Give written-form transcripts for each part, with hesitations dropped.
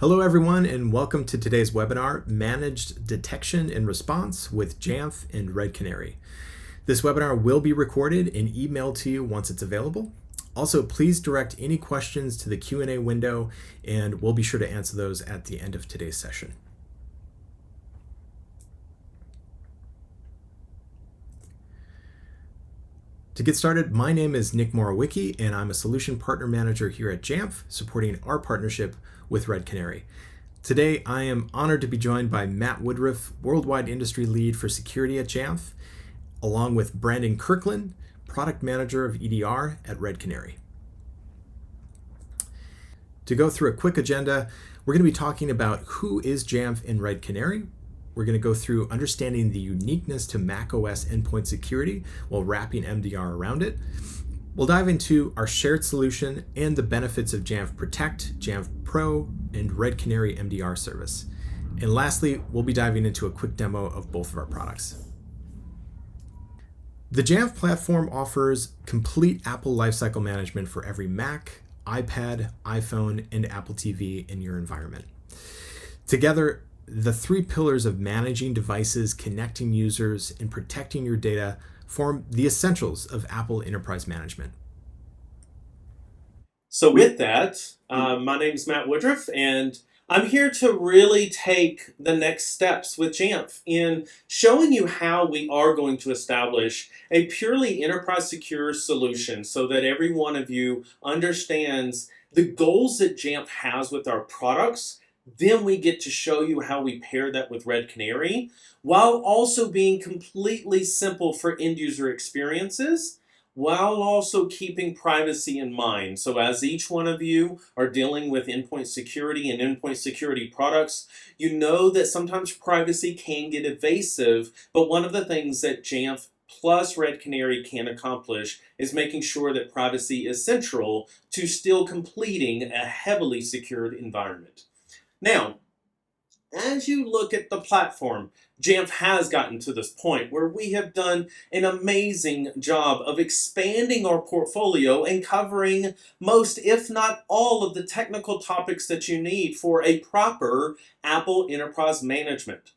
Hello everyone and welcome to today's webinar, Managed Detection and Response with Jamf and Red Canary. This webinar will be recorded and emailed to you once it's available. Also, please direct any questions to the Q&A window and we'll be sure to answer those at the end of today's session. To get started, my name is Nick Morawicki and I'm a Solution Partner Manager here at Jamf, supporting our partnership with Red Canary. Today, I am honored to be joined by Matt Woodruff, Worldwide Industry Lead for Security at Jamf, along with Brandon Kirkland, Product Manager of EDR at Red Canary. To go through a quick agenda, we're going to be talking about who is Jamf and Red Canary. We're going to go through understanding the uniqueness to macOS endpoint security while wrapping MDR around it. We'll dive into our shared solution and the benefits of Jamf Protect, Jamf Pro, and Red Canary MDR service. And lastly, we'll be diving into a quick demo of both of our products. The Jamf platform offers complete Apple lifecycle management for every Mac, iPad, iPhone, and Apple TV in your environment. Together, the three pillars of managing devices, connecting users, and protecting your data form the essentials of Apple Enterprise Management. So with that, my name is Matt Woodruff, and I'm here to really take the next steps with Jamf in showing you how we are going to establish a purely enterprise secure solution so that every one of you understands the goals that Jamf has with our products. Then we get to show you how we pair that with Red Canary, while also being completely simple for end user experiences, while also keeping privacy in mind. So as each one of you are dealing with endpoint security and endpoint security products, you know that sometimes privacy can get evasive, but one of the things that Jamf plus Red Canary can accomplish is making sure that privacy is central to still completing a heavily secured environment. Now, as you look at the platform, Jamf has gotten to this point where we have done an amazing job of expanding our portfolio and covering most, if not all, of the technical topics that you need for a proper Apple Enterprise Management.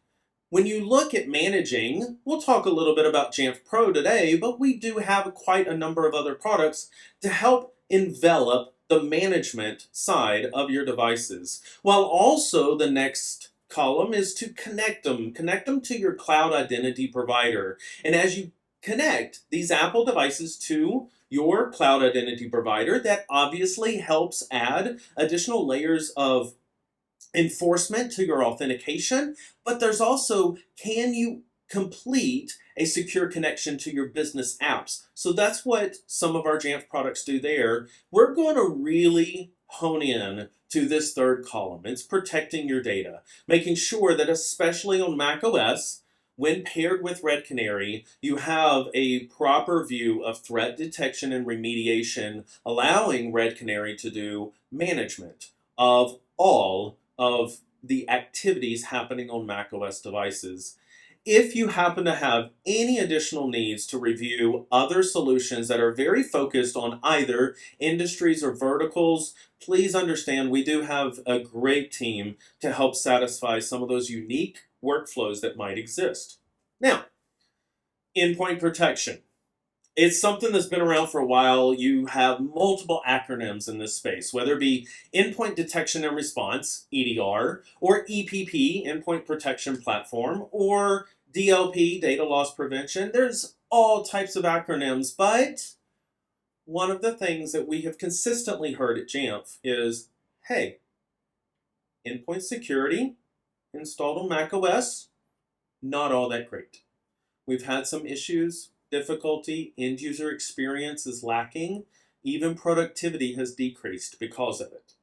When you look at managing, we'll talk a little bit about Jamf Pro today, but we do have quite a number of other products to help envelop the management side of your devices, while also the next column is to connect them to your cloud identity provider. And as you connect these Apple devices to your cloud identity provider, that obviously helps add additional layers of enforcement to your authentication, but there's also, can you complete a secure connection to your business apps? So that's what some of our Jamf products do there. We're going to really hone in to this third column. It's protecting your data, making sure that especially on macOS, when paired with Red Canary, you have a proper view of threat detection and remediation, allowing Red Canary to do management of all of the activities happening on macOS devices. If you happen to have any additional needs to review other solutions that are very focused on either industries or verticals, please understand we do have a great team to help satisfy some of those unique workflows that might exist. Now, endpoint protection. It's something that's been around for a while. You have multiple acronyms in this space, whether it be Endpoint Detection and Response, EDR, or EPP, Endpoint Protection Platform, or DLP, Data Loss Prevention. There's all types of acronyms, but one of the things that we have consistently heard at Jamf is, hey, endpoint security installed on macOS, not all that great. We've had some issues, difficulty, end user experience is lacking, even productivity has decreased because of it.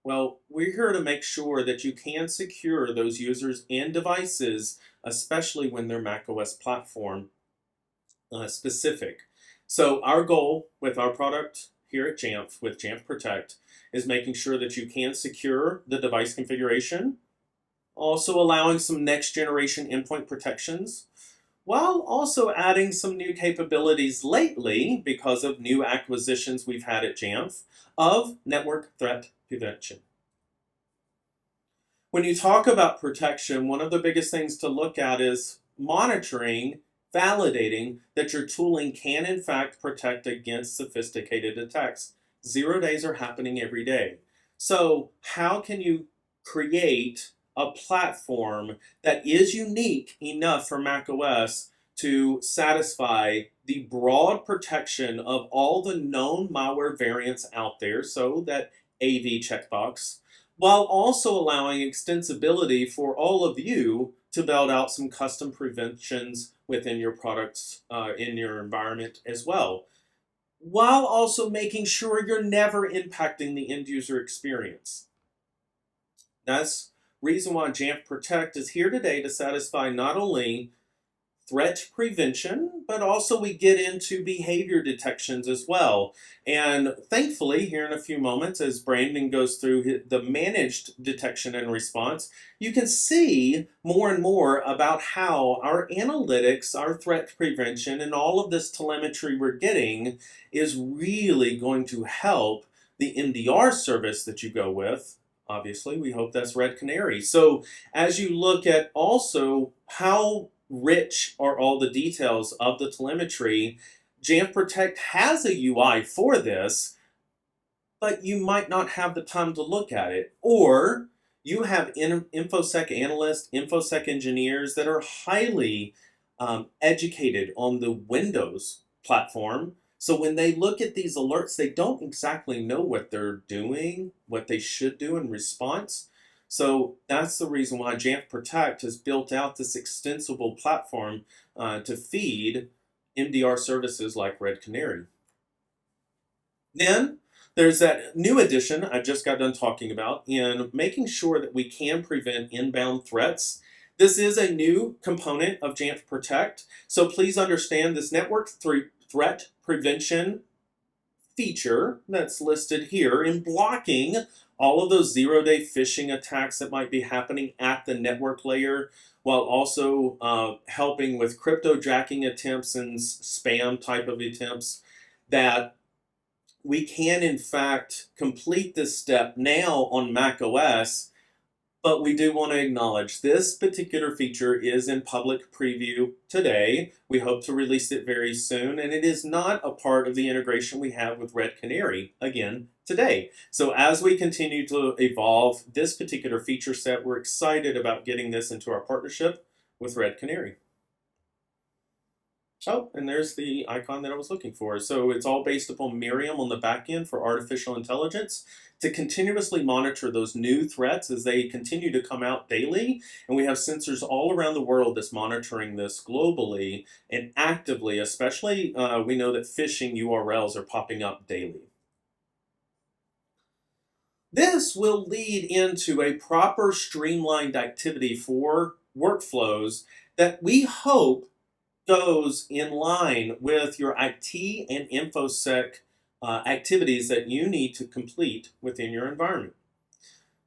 Well, we're here to make sure that you can secure those users and devices, especially when they're macOS platform specific. So our goal with our product here at Jamf, with Jamf Protect, is making sure that you can secure the device configuration, also allowing some next generation endpoint protections, while also adding some new capabilities lately because of new acquisitions we've had at Jamf of network threat prevention. When you talk about protection, one of the biggest things to look at is monitoring, validating that your tooling can in fact protect against sophisticated attacks. 0 days are happening every day. So, how can you create a platform that is unique enough for macOS to satisfy the broad protection of all the known malware variants out there, so that AV checkbox, while also allowing extensibility for all of you to build out some custom preventions within your products, in your environment as well, while also making sure you're never impacting the end user experience. That's reason why Jamf Protect is here today, to satisfy not only threat prevention, but also we get into behavior detections as well. And thankfully, here in a few moments, as Brandon goes through the managed detection and response, you can see more and more about how our analytics, our threat prevention, and all of this telemetry we're getting is really going to help the MDR service that you go with. Obviously, we hope that's Red Canary. So as you look at also how rich are all the details of the telemetry, Jamf Protect has a UI for this, but you might not have the time to look at it. Or you have InfoSec analysts, InfoSec engineers that are highly educated on the Windows platform. So when they look at these alerts, they don't exactly know what they're doing, what they should do in response. So that's the reason why Jamf Protect has built out this extensible platform to feed MDR services like Red Canary. Then there's that new addition I just got done talking about in making sure that we can prevent inbound threats. This is a new component of Jamf Protect, so please understand this network threat prevention feature that's listed here in blocking all of those 0-day phishing attacks that might be happening at the network layer, while also helping with cryptojacking attempts and spam type of attempts, that we can in fact complete this step now on macOS. But we do want to acknowledge this particular feature is in public preview today. We hope to release it very soon, and it is not a part of the integration we have with Red Canary, again, today. So as we continue to evolve this particular feature set, we're excited about getting this into our partnership with Red Canary. Oh, and there's the icon that I was looking for. So it's all based upon Miriam on the back end for artificial intelligence to continuously monitor those new threats as they continue to come out daily. And we have sensors all around the world that's monitoring this globally and actively, especially we know that phishing URLs are popping up daily. This will lead into a proper streamlined activity for workflows that we hope goes in line with your IT and InfoSec activities that you need to complete within your environment.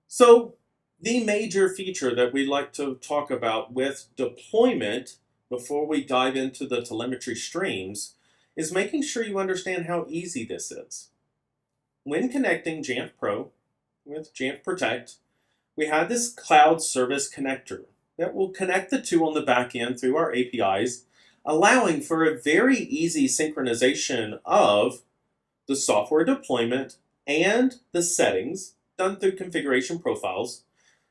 So the major feature that we like to talk about with deployment before we dive into the telemetry streams is making sure you understand how easy this is. When connecting Jamf Pro with Jamf Protect, we have this cloud service connector that will connect the two on the back end through our APIs, allowing for a very easy synchronization of the software deployment and the settings done through configuration profiles.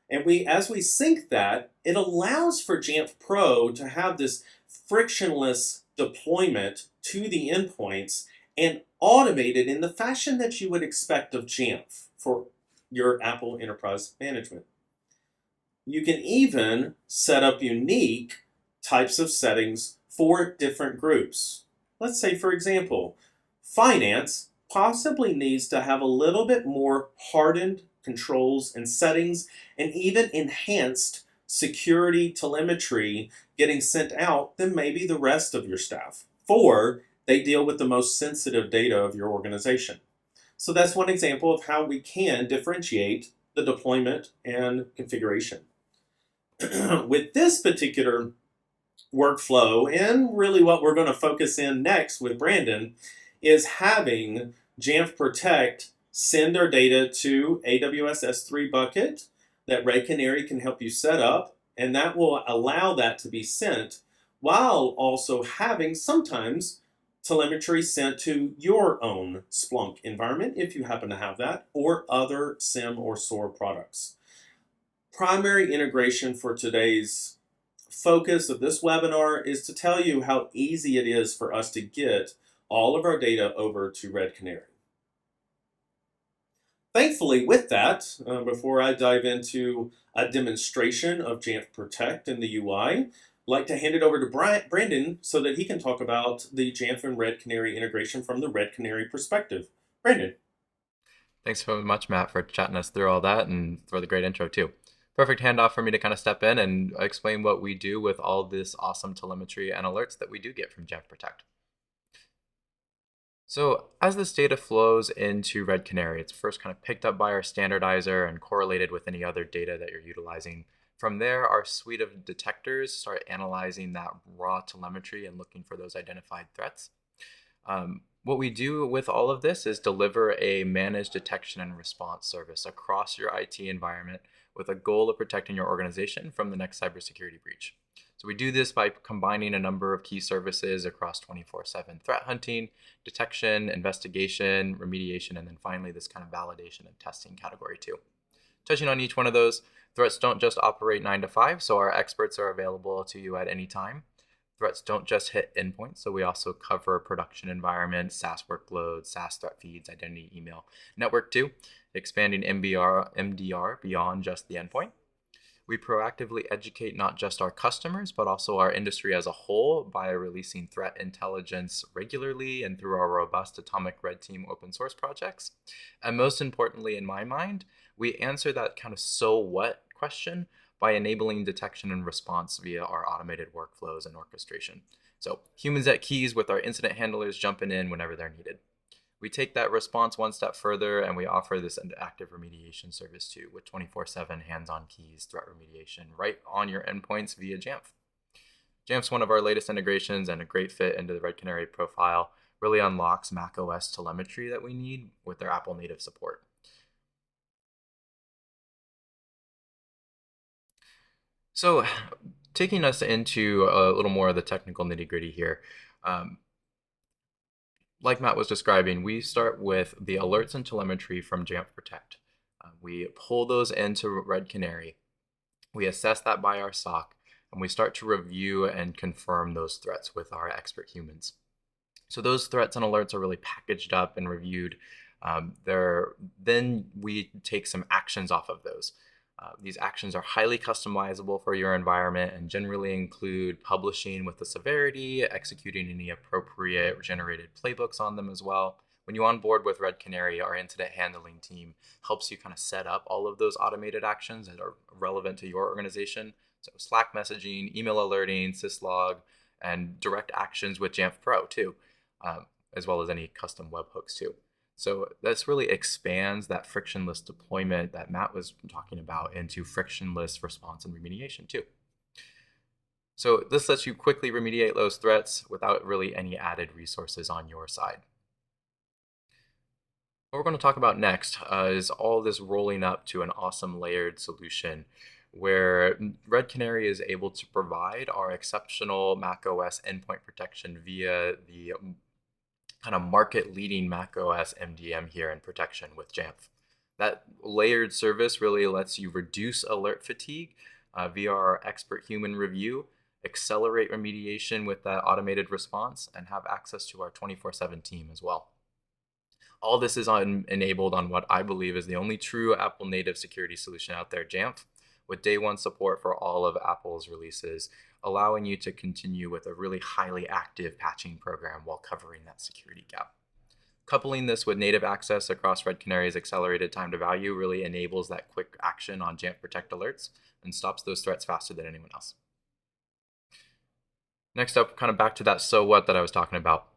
And as we sync that, it allows for Jamf Pro to have this frictionless deployment to the endpoints and automated in the fashion that you would expect of Jamf for your Apple Enterprise Management. You can even set up unique types of settings for different groups. Let's say, for example, finance possibly needs to have a little bit more hardened controls and settings and even enhanced security telemetry getting sent out than maybe the rest of your staff, for they deal with the most sensitive data of your organization. So that's one example of how we can differentiate the deployment and configuration. With this particular workflow, and really what we're going to focus in next with Brandon, is having Jamf Protect send our data to AWS S3 bucket that Red Canary can help you set up, and that will allow that to be sent while also having sometimes telemetry sent to your own Splunk environment if you happen to have that, or other SIM or SOAR products. Primary integration for today's focus of this webinar is to tell you how easy it is for us to get all of our data over to Red Canary. Thankfully, with that, before I dive into a demonstration of Jamf Protect in the UI, I'd like to hand it over to Brandon so that he can talk about the Jamf and Red Canary integration from the Red Canary perspective. Brandon. Thanks so much, Matt, for chatting us through all that and for the great intro, too. Perfect handoff for me to kind of step in and explain what we do with all this awesome telemetry and alerts that we do get from Jamf Protect. So as this data flows into Red Canary, it's first kind of picked up by our standardizer and correlated with any other data that you're utilizing. From there, our suite of detectors start analyzing that raw telemetry and looking for those identified threats. What we do with all of this is deliver a managed detection and response service across your IT environment with a goal of protecting your organization from the next cybersecurity breach. So we do this by combining a number of key services across 24/7 threat hunting, detection, investigation, remediation, and then finally this kind of validation and testing category too. Touching on each one of those, threats don't just operate 9 to 5, so our experts are available to you at any time. Threats don't just hit endpoints, so we also cover production environments, SaaS workloads, SaaS threat feeds, identity, email, network too, expanding MDR beyond just the endpoint. We proactively educate not just our customers, but also our industry as a whole by releasing threat intelligence regularly and through our robust Atomic Red Team open source projects. And most importantly, in my mind, we answer that kind of so what question by enabling detection and response via our automated workflows and orchestration. So humans at keys with our incident handlers jumping in whenever they're needed. We take that response one step further and we offer this active remediation service too with 24/7 hands-on keys threat remediation right on your endpoints via Jamf. Jamf's one of our latest integrations and a great fit into the Red Canary profile. Really unlocks macOS telemetry that we need with their Apple native support. So taking us into a little more of the technical nitty-gritty here. Like Matt was describing, we start with the alerts and telemetry from Jamf Protect. We pull those into Red Canary. We assess that by our SOC, and we start to review and confirm those threats with our expert humans. So those threats and alerts are really packaged up and reviewed. Then we take some actions off of those. These actions are highly customizable for your environment and generally include publishing with the severity, executing any appropriate generated playbooks on them as well. When you onboard with Red Canary, our incident handling team helps you kind of set up all of those automated actions that are relevant to your organization. So Slack messaging, email alerting, syslog, and direct actions with Jamf Pro too, as well as any custom webhooks too. So this really expands that frictionless deployment that Matt was talking about into frictionless response and remediation too. So this lets you quickly remediate those threats without really any added resources on your side. What we're going to talk about next is all this rolling up to an awesome layered solution where Red Canary is able to provide our exceptional macOS endpoint protection via the kind of market-leading macOS MDM here in protection with Jamf. That layered service really lets you reduce alert fatigue via our expert human review, accelerate remediation with that automated response, and have access to our 24/7 team as well. All this is enabled on what I believe is the only true Apple native security solution out there, Jamf, with day one support for all of Apple's releases, allowing you to continue with a really highly active patching program while covering that security gap. Coupling this with native access across Red Canary's accelerated time to value really enables that quick action on Jamf Protect alerts and stops those threats faster than anyone else. Next up, kind of back to that so what that I was talking about.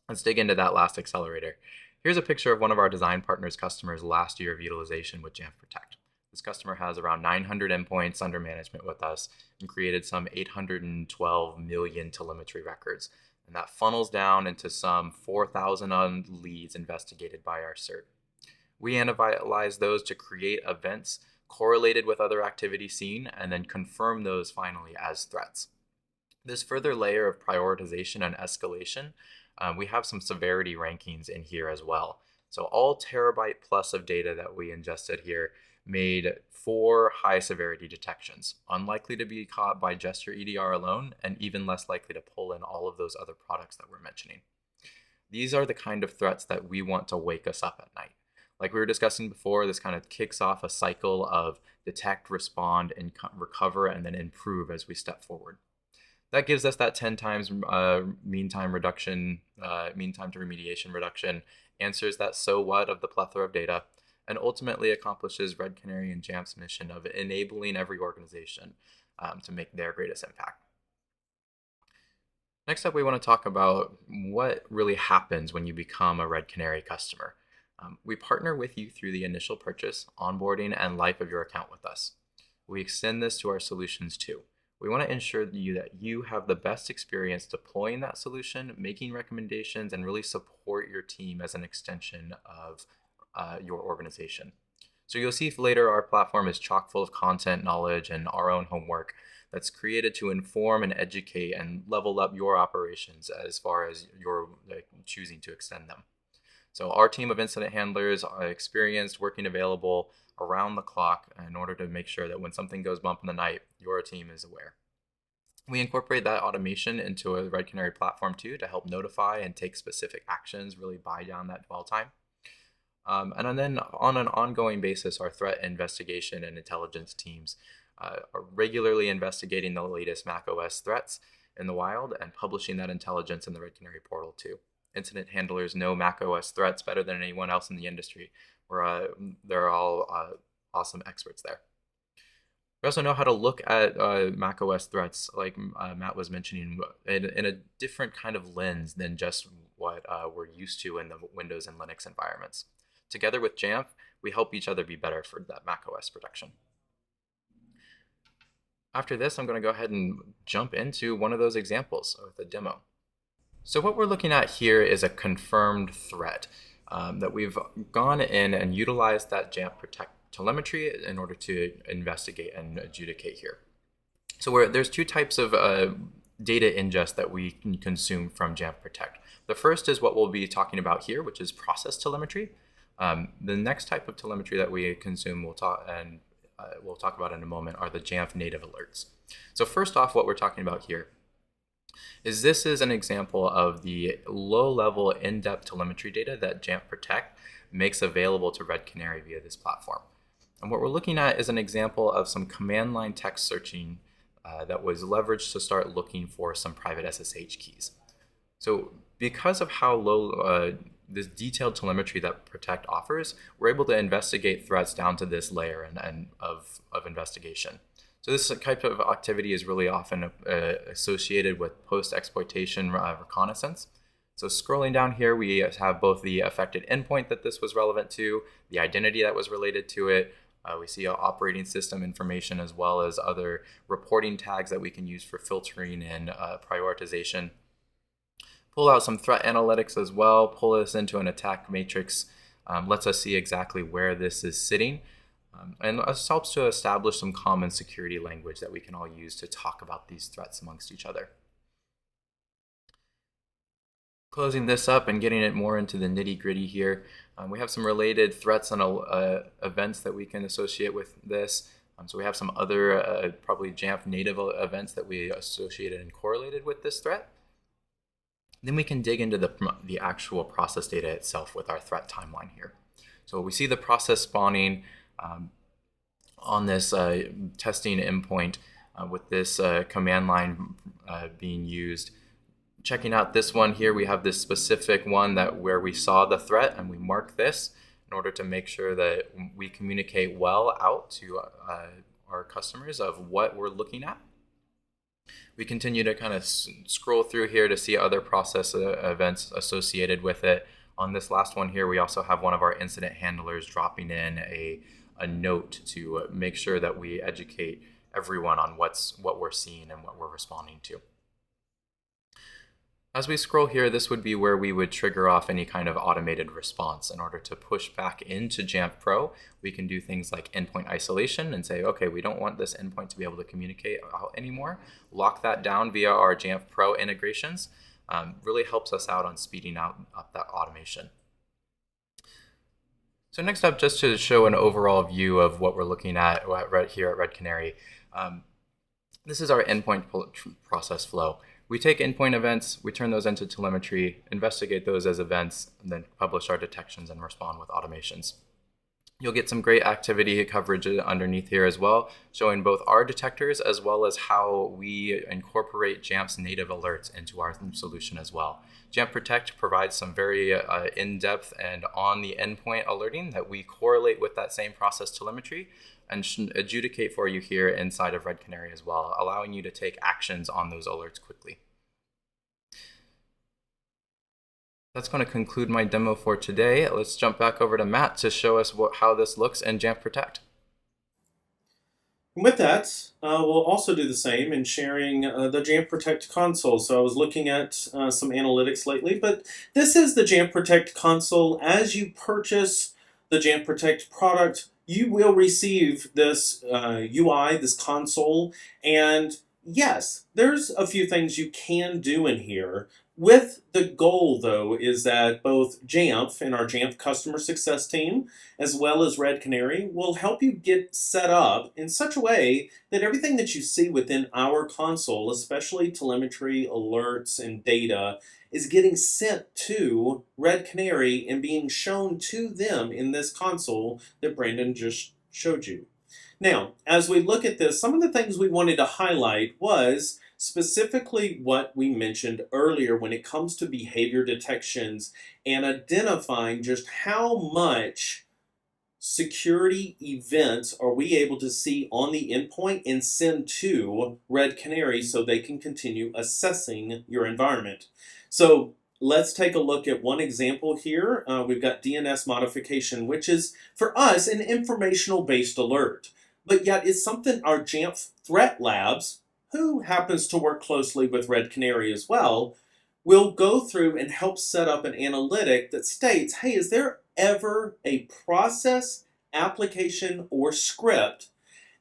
Let's dig into that last accelerator. Here's a picture of one of our design partners' customers' last year of utilization with Jamf Protect. This customer has around 900 endpoints under management with us and created some 812 million telemetry records. And that funnels down into some 4,000 leads investigated by our CERT. We analyze those to create events correlated with other activity seen, and then confirm those finally as threats. This further layer of prioritization and escalation, we have some severity rankings in here as well. So all terabyte plus of data that we ingested here made 4 high severity detections, unlikely to be caught by just your EDR alone, and even less likely to pull in all of those other products that we're mentioning. These are the kind of threats that we want to wake us up at night. Like we were discussing before, this kind of kicks off a cycle of detect, respond, and recover, and then improve as we step forward. That gives us that 10 times mean time reduction, mean time to remediation reduction, answers that so what of the plethora of data, and ultimately accomplishes Red Canary and Jamf's mission of enabling every organization to make their greatest impact. Next up, we want to talk about what really happens when you become a Red Canary customer. We partner with you through the initial purchase, onboarding, and life of your account with us. We extend this to our solutions too. We want to ensure that you have the best experience deploying that solution, making recommendations, and really support your team as an extension of your organization. So you'll see later our platform is chock full of content, knowledge, and our own homework that's created to inform and educate and level up your operations as far as you're choosing to extend them. So our team of incident handlers are experienced, working available around the clock in order to make sure that when something goes bump in the night, your team is aware. We incorporate that automation into a Red Canary platform too to help notify and take specific actions, really buy down that dwell time. And then on an ongoing basis, our threat investigation and intelligence teams are regularly investigating the latest macOS threats in the wild and publishing that intelligence in the Red Canary portal too. Incident handlers know macOS threats better than anyone else in the industry. They're all awesome experts there. We also know how to look at macOS threats, like Matt was mentioning, in a different kind of lens than just what we're used to in the Windows and Linux environments. Together with Jamf, we help each other be better for that macOS protection. After this, I'm going to go ahead and jump into one of those examples with a demo. So what we're looking at here is a confirmed threat that we've gone in and utilized that Jamf Protect telemetry in order to investigate and adjudicate here. So there's 2 types of data ingest that we can consume from Jamf Protect. The first is what we'll be talking about here, which is process telemetry. The next type of telemetry that we consume we'll talk about in a moment are the Jamf native alerts. So first off, what we're talking about here is this is an example of the low-level in-depth telemetry data that Jamf Protect makes available to Red Canary via this platform. And what we're looking at is an example of some command line text searching that was leveraged to start looking for some private SSH keys. So because of how low this detailed telemetry that Protect offers, we're able to investigate threats down to this layer of investigation. So this type of activity is really often associated with post-exploitation reconnaissance. So scrolling down here, we have both the affected endpoint that this was relevant to, the identity that was related to it. We see operating system information as well as other reporting tags that we can use for filtering and prioritization. Pull out some threat analytics as well, pull this into an attack matrix, lets us see exactly where this is sitting. And this helps to establish some common security language that we can all use to talk about these threats amongst each other. Closing this up and getting it more into the nitty-gritty here, we have some related threats and events that we can associate with this. So we have some other probably Jamf native events that we associated and correlated with this threat. Then we can dig into the actual process data itself with our threat timeline here. So we see the process spawning on this testing endpoint with this command line being used. Checking out this one here, we have this specific one where we saw the threat and we mark this in order to make sure that we communicate well out to our customers of what we're looking at. We continue to kind of scroll through here to see other process events associated with it. On this last one here, we also have one of our incident handlers dropping in a note to make sure that we educate everyone on what we're seeing and what we're responding to. As we scroll here, this would be where we would trigger off any kind of automated response. In order to push back into Jamf Pro, we can do things like endpoint isolation and say, okay, we don't want this endpoint to be able to communicate out anymore. Lock that down via our Jamf Pro integrations. Really helps us out on speeding up that automation. So next up, just to show an overall view of what we're looking at right here at Red Canary, this is our endpoint process flow. We take endpoint events, we turn those into telemetry, investigate those as events, and then publish our detections and respond with automations. You'll get some great activity coverage underneath here as well, showing both our detectors as well as how we incorporate Jamf's native alerts into our solution as well. Jamf Protect provides some very in-depth and on the endpoint alerting that we correlate with that same process telemetry and adjudicate for you here inside of Red Canary as well, allowing you to take actions on those alerts quickly. That's going to conclude my demo for today. Let's jump back over to Matt to show us how this looks in Jamf Protect. And with that, we'll also do the same in sharing the Jamf Protect console. So I was looking at some analytics lately, but this is the Jamf Protect console. As you purchase the Jamf Protect product, you will receive this UI, this console, and yes, there's a few things you can do in here. With the goal, though, is that both Jamf and our Jamf customer success team, as well as Red Canary, will help you get set up in such a way that everything that you see within our console, especially telemetry, alerts, and data, is getting sent to Red Canary and being shown to them in this console that Brandon just showed you. Now, as we look at this, some of the things we wanted to highlight was specifically what we mentioned earlier when it comes to behavior detections and identifying just how much security events are we able to see on the endpoint and send to Red Canary so they can continue assessing your environment. So let's take a look at one example here. We've got DNS modification, which is for us an informational based alert, but yet it's something our Jamf Threat Labs, who happens to work closely with Red Canary as well, will go through and help set up an analytic that states, hey, is there ever a process, application, or script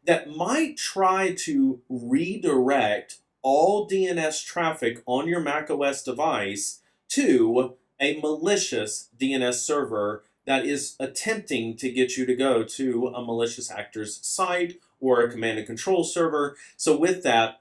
that might try to redirect all DNS traffic on your macOS device to a malicious DNS server that is attempting to get you to go to a malicious actor's site or a command and control server. So with that,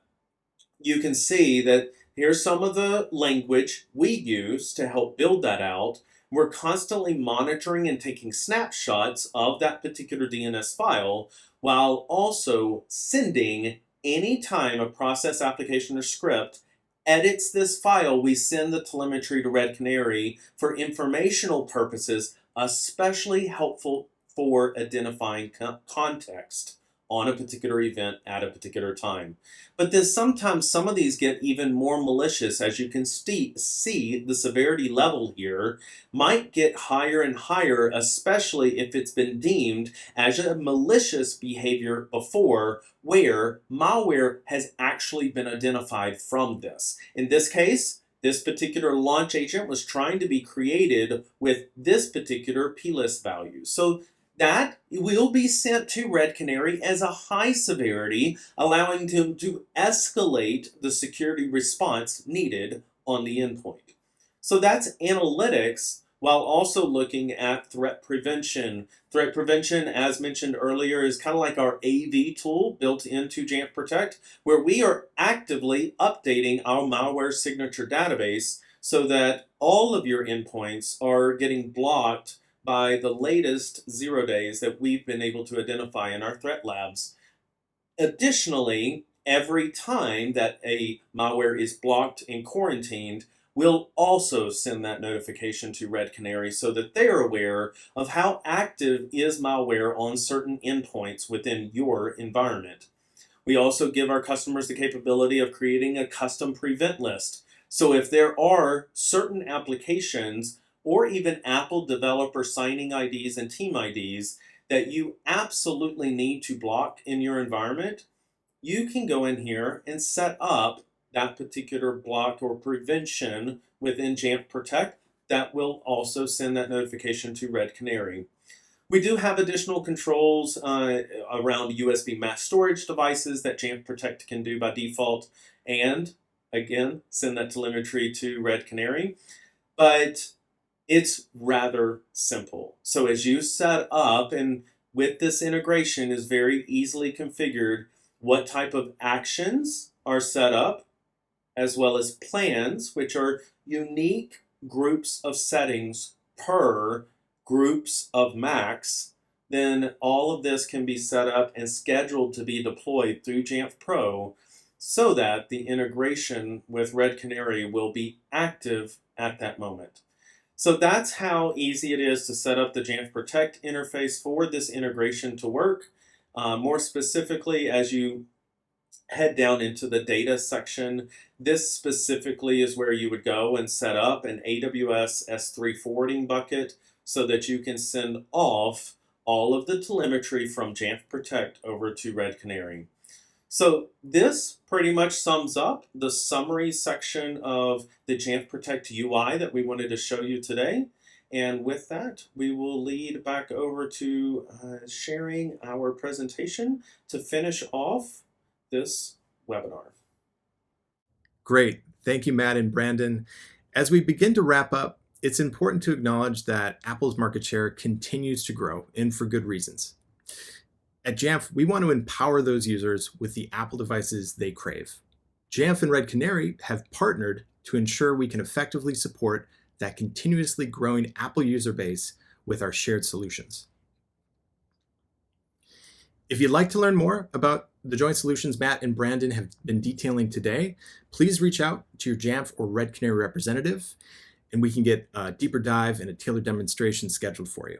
you can see that here's some of the language we use to help build that out. We're constantly monitoring and taking snapshots of that particular DNS file while also sending anytime a process, application, or script edits this file, we send the telemetry to Red Canary for informational purposes, especially helpful for identifying context on a particular event at a particular time. But then sometimes some of these get even more malicious. As you can see, the severity level here might get higher and higher, especially if it's been deemed as a malicious behavior before, where malware has actually been identified from this. In this case, this particular launch agent was trying to be created with this particular plist value. So that will be sent to Red Canary as a high severity, allowing them to escalate the security response needed on the endpoint. So that's analytics, while also looking at threat prevention. Threat prevention, as mentioned earlier, is kind of like our AV tool built into Jamf Protect, where we are actively updating our malware signature database so that all of your endpoints are getting blocked by the latest 0 days that we've been able to identify in our threat labs. Additionally, every time that a malware is blocked and quarantined, we'll also send that notification to Red Canary so that they're aware of how active is malware on certain endpoints within your environment. We also give our customers the capability of creating a custom prevent list. So if there are certain applications or even Apple developer signing IDs and team IDs that you absolutely need to block in your environment, you can go in here and set up that particular block or prevention within Jamf Protect, that will also send that notification to Red Canary. We do have additional controls around USB mass storage devices that Jamf Protect can do by default, and again, send that telemetry to Red Canary. But it's rather simple. So as you set up, and with this integration is very easily configured, what type of actions are set up, as well as plans, which are unique groups of settings per groups of Macs, then all of this can be set up and scheduled to be deployed through Jamf Pro so that the integration with Red Canary will be active at that moment. So that's how easy it is to set up the Jamf Protect interface for this integration to work. More specifically, as you head down into the data section, this specifically is where you would go and set up an AWS S3 forwarding bucket so that you can send off all of the telemetry from Jamf Protect over to Red Canary. So this pretty much sums up the summary section of the Jamf Protect UI that we wanted to show you today. And with that, we will lead back over to sharing our presentation to finish off this webinar. Great. Thank you, Matt and Brandon. As we begin to wrap up, it's important to acknowledge that Apple's market share continues to grow, and for good reasons. At Jamf, we want to empower those users with the Apple devices they crave. Jamf and Red Canary have partnered to ensure we can effectively support that continuously growing Apple user base with our shared solutions. If you'd like to learn more about the joint solutions Matt and Brandon have been detailing today, please reach out to your Jamf or Red Canary representative, and we can get a deeper dive and a tailored demonstration scheduled for you.